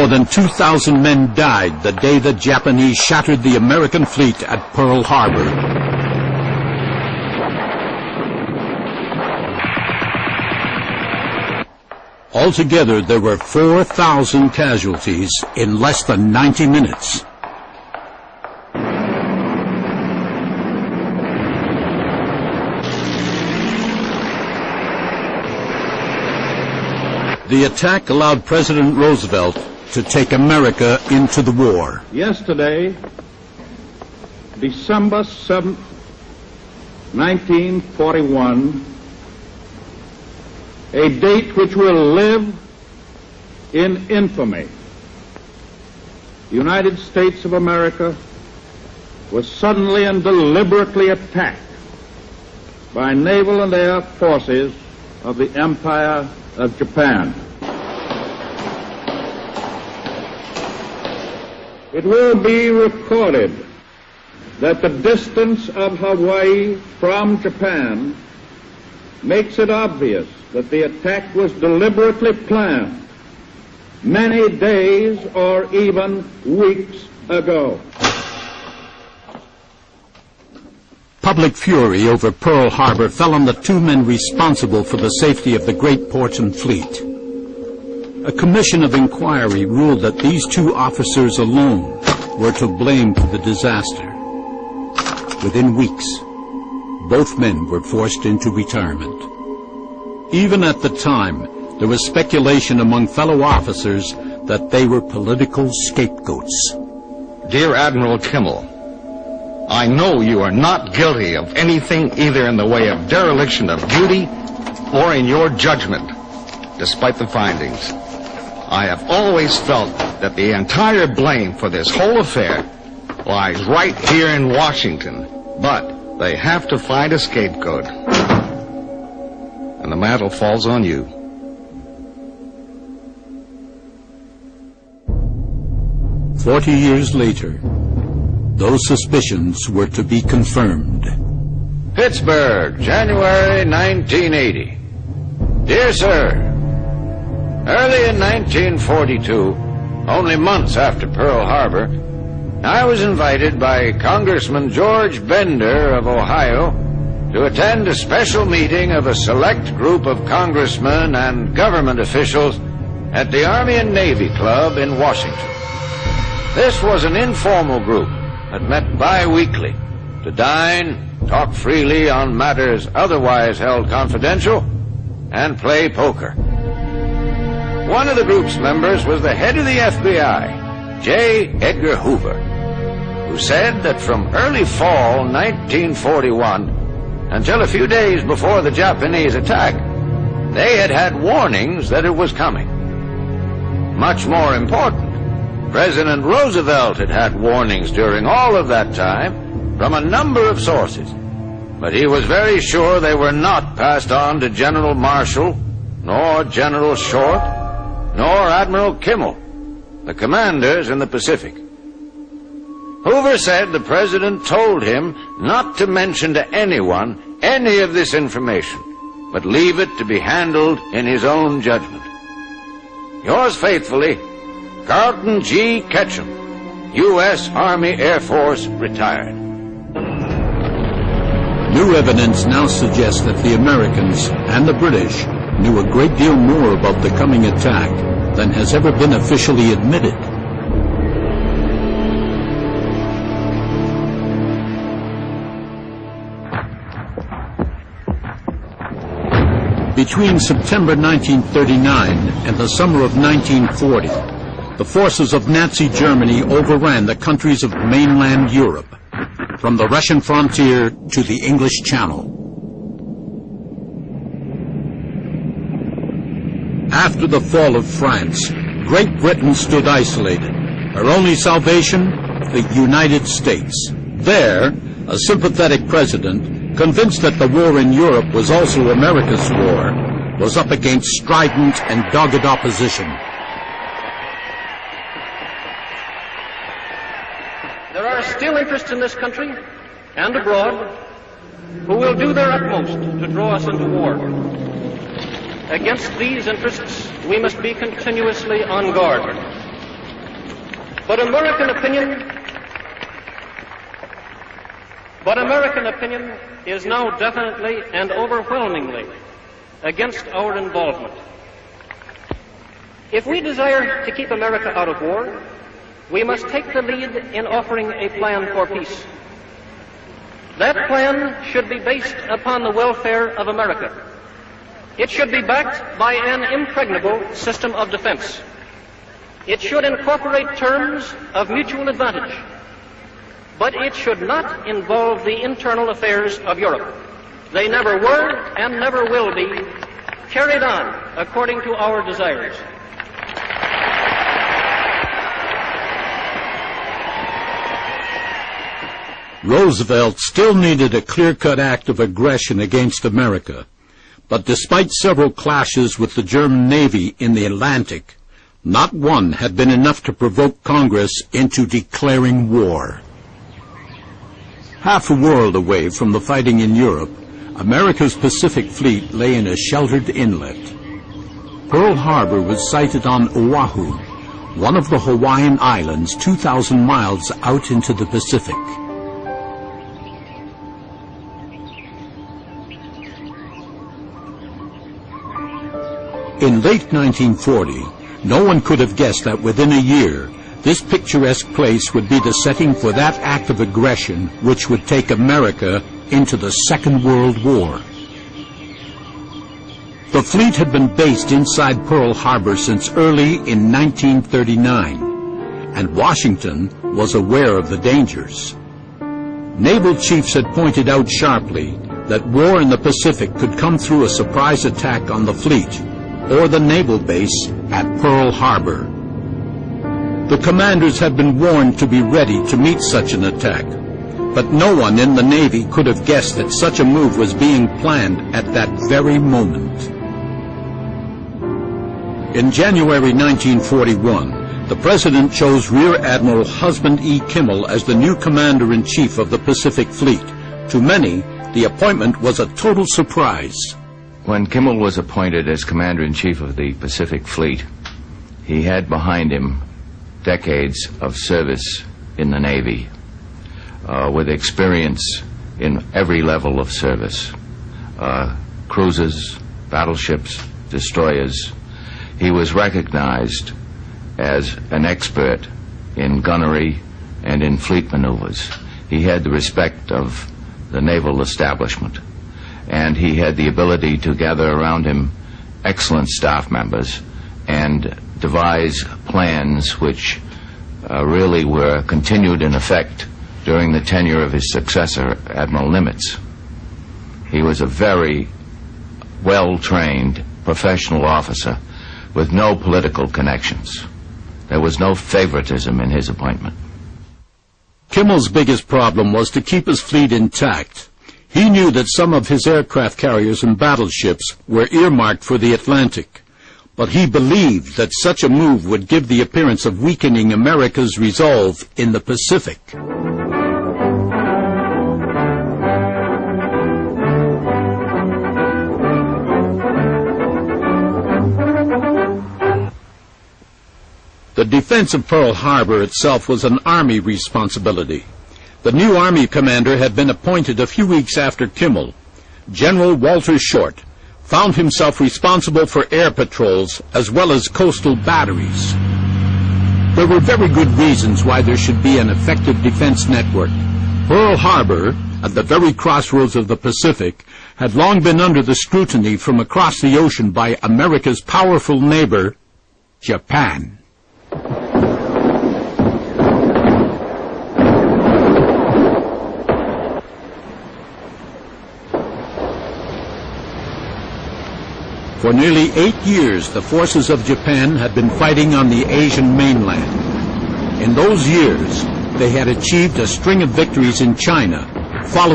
More than 2,000 men died the day the Japanese shattered the American fleet at Pearl Harbor. Altogether, there were 4,000 casualties in less than 90 minutes. The attack allowed President Roosevelt to take America into the war. Yesterday, December 7th, 1941, a date which will live in infamy, the United States of America was suddenly and deliberately attacked by naval and air forces of the Empire of Japan. It will be recorded that the distance of Hawaii from Japan makes it obvious that the attack was deliberately planned many days or even weeks ago. Public fury over Pearl Harbor fell on the two men responsible for the safety of the great port and fleet. A commission of inquiry ruled that these two officers alone were to blame for the disaster. Within weeks, both men were forced into retirement. Even at the time, there was speculation among fellow officers that they were political scapegoats. Dear Admiral Kimmel, I know you are not guilty of anything either in the way of dereliction of duty or in your judgment, despite the findings. I have always felt that the entire blame for this whole affair lies right here in Washington, but they have to find a scapegoat. And the mantle falls on you. "40 years later, those suspicions were to be confirmed. Pittsburgh, January 1980. Dear Sir, early in 1942, only months after Pearl Harbor, I was invited by Congressman George Bender of Ohio to attend a special meeting of a select group of congressmen and government officials at the Army and Navy Club in Washington. This was an informal group that met bi-weekly to dine, talk freely on matters otherwise held confidential, and play poker. One of the group's members was the head of the FBI, J. Edgar Hoover, who said that from early fall 1941 until a few days before the Japanese attack, they had had warnings that it was coming. Much more important, President Roosevelt had had warnings during all of that time from a number of sources, but he was very sure they were not passed on to General Marshall, nor General Short, nor Admiral Kimmel, the commanders in the Pacific. Hoover said the president told him not to mention to anyone any of this information, but leave it to be handled in his own judgment. Yours faithfully, Carlton G. Ketchum, U.S. Army Air Force, retired. New evidence now suggests that the Americans and the British knew a great deal more about the coming attack than has ever been officially admitted. Between September 1939 and the summer of 1940, the forces of Nazi Germany overran the countries of mainland Europe, from the Russian frontier to the English Channel. After the fall of France, Great Britain stood isolated. Her only salvation, the United States. There, a sympathetic president, convinced that the war in Europe was also America's war, was up against strident and dogged opposition. There are still interests in this country and abroad who will do their utmost to draw us into war. Against these interests, we must be continuously on guard. But American opinion is now definitely and overwhelmingly against our involvement. If we desire to keep America out of war, we must take the lead in offering a plan for peace. That plan should be based upon the welfare of America. It should be backed by an impregnable system of defense. It should incorporate terms of mutual advantage. But it should not involve the internal affairs of Europe. They never were and never will be carried on according to our desires. Roosevelt still needed a clear-cut act of aggression against America. But despite several clashes with the German Navy in the Atlantic, not one had been enough to provoke Congress into declaring war. Half a world away from the fighting in Europe, America's Pacific Fleet lay in a sheltered inlet. Pearl Harbor was sighted on Oahu, one of the Hawaiian islands 2,000 miles out into the Pacific. In late 1940, no one could have guessed that within a year, this picturesque place would be the setting for that act of aggression which would take America into the Second World War. The fleet had been based inside Pearl Harbor since early in 1939, and Washington was aware of the dangers. Naval chiefs had pointed out sharply that war in the Pacific could come through a surprise attack on the fleet or the naval base at Pearl Harbor. The commanders had been warned to be ready to meet such an attack, but no one in the Navy could have guessed that such a move was being planned at that very moment. In January 1941, the President chose Rear Admiral Husband E. Kimmel as the new Commander-in-Chief of the Pacific Fleet. To many, the appointment was a total surprise. When Kimmel was appointed as Commander-in-Chief of the Pacific Fleet, he had behind him decades of service in the Navy, with experience in every level of service, cruisers, battleships, destroyers. He was recognized as an expert in gunnery and in fleet maneuvers. He had the respect of the naval establishment, and he had the ability to gather around him excellent staff members and devise plans which really were continued in effect during the tenure of his successor, Admiral Nimitz. He was a very well-trained professional officer with no political connections. There was no favoritism in his appointment. Kimmel's biggest problem was to keep his fleet intact. He knew that some of his aircraft carriers and battleships were earmarked for the Atlantic, but he believed that such a move would give the appearance of weakening America's resolve in the Pacific. The defense of Pearl Harbor itself was an Army responsibility. The new Army commander had been appointed a few weeks after Kimmel. General Walter Short found himself responsible for air patrols as well as coastal batteries. There were very good reasons why there should be an effective defense network. Pearl Harbor, at the very crossroads of the Pacific, had long been under the scrutiny from across the ocean by America's powerful neighbor, Japan. For nearly 8 years, the forces of Japan had been fighting on the Asian mainland. In those years, they had achieved a string of victories in China, followed